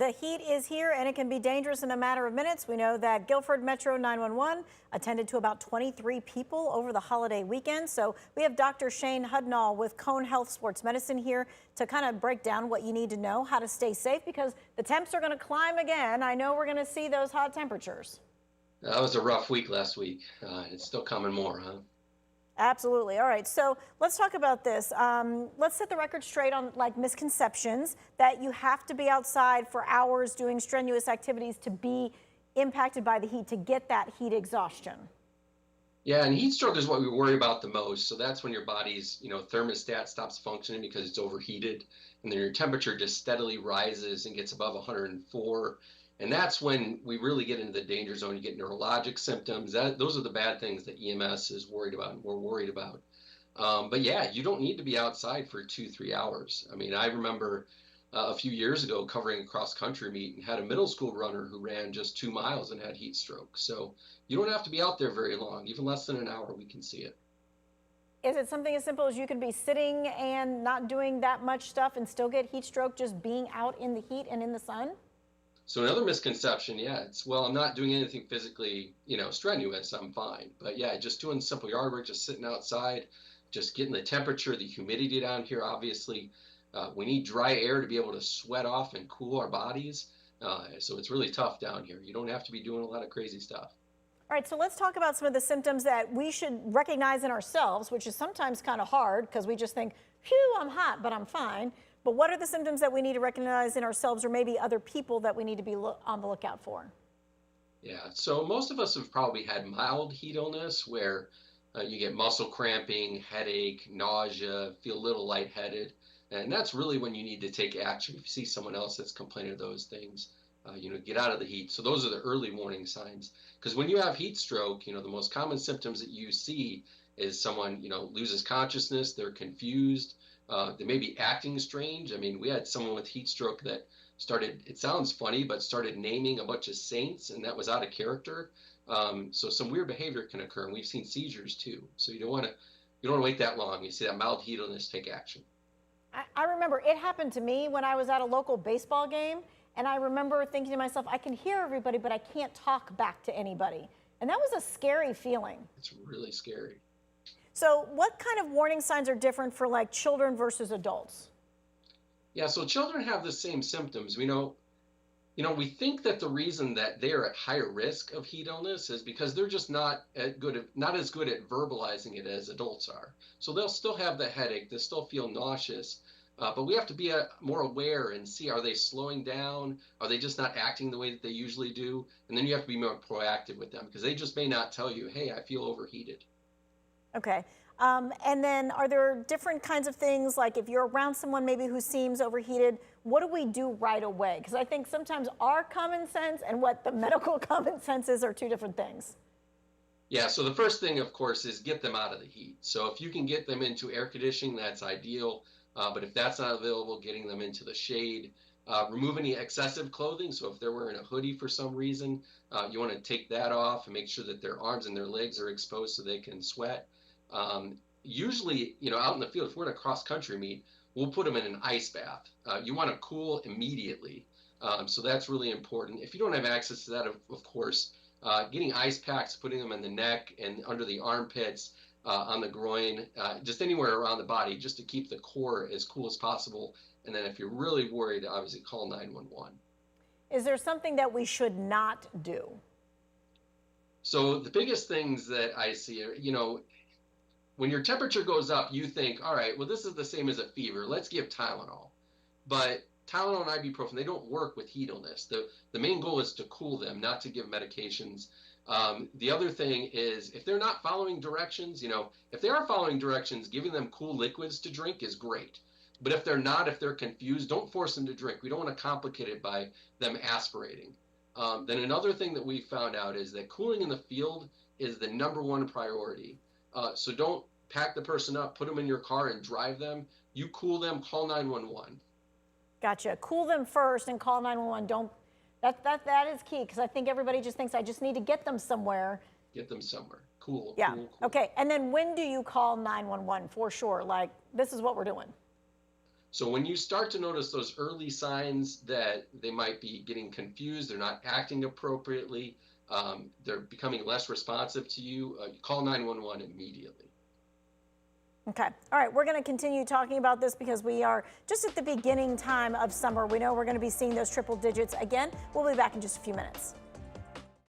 The heat is here and it can be dangerous in a matter of minutes. We know that Guilford Metro 911 attended to about 23 people over the holiday weekend. So we have Dr. Shane Hudnall with Cone Health Sports Medicine here to kind of break down what you need to know, how to stay safe, because the temps are going to climb again. I know we're going to see those hot temperatures. That was a rough week last week. It's still coming more, huh? Absolutely. All right. So let's talk about this. Let's set the record straight on like misconceptions that you have to be outside for hours doing strenuous activities to be impacted by the heat, to get that heat exhaustion. Yeah, and heat stroke is what we worry about the most. So that's when your body's, thermostat stops functioning because it's overheated, and then your temperature just steadily rises and gets above 104. And that's when we really get into the danger zone. You get neurologic symptoms. Those are the bad things that EMS is worried about and we're worried about. But yeah, you don't need to be outside for 2, 3 hours. I mean, I remember a few years ago covering a cross country meet and had a middle school runner who ran just 2 miles and had heat stroke. So you don't have to be out there very long, even less than an hour, we can see it. Is it something as simple as you could be sitting and not doing that much stuff and still get heat stroke just being out in the heat and in the sun? So another misconception, yeah, it's, well, I'm not doing anything physically, strenuous, I'm fine. But yeah, just doing simple yard work, just sitting outside, just getting the temperature, the humidity down here, obviously. We need dry air to be able to sweat off and cool our bodies. So it's really tough down here. You don't have to be doing a lot of crazy stuff. All right, so let's talk about some of the symptoms that we should recognize in ourselves, which is sometimes kind of hard because we just think, phew, I'm hot, but I'm fine. But what are the symptoms that we need to recognize in ourselves or maybe other people that we need to be on the lookout for? Yeah, so most of us have probably had mild heat illness where you get muscle cramping, headache, nausea, feel a little lightheaded. And that's really when you need to take action. If you see someone else that's complaining of those things, get out of the heat. So those are the early warning signs. Because when you have heat stroke, the most common symptoms that you see is someone, loses consciousness, they're confused, they may be acting strange. I mean, we had someone with heat stroke that started, it sounds funny, but started naming a bunch of saints, and that was out of character. So some weird behavior can occur, and we've seen seizures too. So you don't want to wait that long. You see that mild heat illness, take action. I remember it happened to me when I was at a local baseball game, and I remember thinking to myself, I can hear everybody, but I can't talk back to anybody. And that was a scary feeling. It's really scary. So what kind of warning signs are different for like children versus adults? Yeah, so children have the same symptoms. We think that the reason that they're at higher risk of heat illness is because they're just not as good at verbalizing it as adults are. So they'll still have the headache, they'll still feel nauseous, but we have to be more aware and see, are they slowing down? Are they just not acting the way that they usually do? And then you have to be more proactive with them because they just may not tell you, hey, I feel overheated. Okay. And then are there different kinds of things, like if you're around someone maybe who seems overheated, what do we do right away? Because I think sometimes our common sense and what the medical common sense is are two different things. Yeah, so the first thing, of course, is get them out of the heat. So if you can get them into air conditioning, that's ideal. But if that's not available, getting them into the shade. Remove any excessive clothing. So if they're wearing a hoodie for some reason, you want to take that off and make sure that their arms and their legs are exposed so they can sweat. Usually, out in the field, if we're in a cross-country meet, we'll put them in an ice bath. You want to cool immediately. So that's really important. If you don't have access to that, of course, getting ice packs, putting them in the neck and under the armpits, on the groin, just anywhere around the body, just to keep the core as cool as possible. And then if you're really worried, obviously call 911. Is there something that we should not do? So the biggest things that I see are, when your temperature goes up, you think, all right, well, this is the same as a fever. Let's give Tylenol. But Tylenol and ibuprofen, they don't work with heat illness. The main goal is to cool them, not to give medications. The other thing is if they're not following directions, if they are following directions, giving them cool liquids to drink is great. But if they're not, if they're confused, don't force them to drink. We don't want to complicate it by them aspirating. Then another thing that we found out is that cooling in the field is the #1 priority. So don't pack the person up, put them in your car and drive them. You cool them, call 911. Gotcha. Cool them first and call 911. That is key, because I think everybody just thinks I just need to get them somewhere. Get them somewhere. Cool. Yeah. Cool. Okay. And then when do you call 911 for sure? Like, this is what we're doing. So when you start to notice those early signs that they might be getting confused, they're not acting appropriately, they're becoming less responsive to you, call 911 immediately. Okay. All right. We're going to continue talking about this because we are just at the beginning time of summer. We know we're going to be seeing those triple digits again. We'll be back in just a few minutes.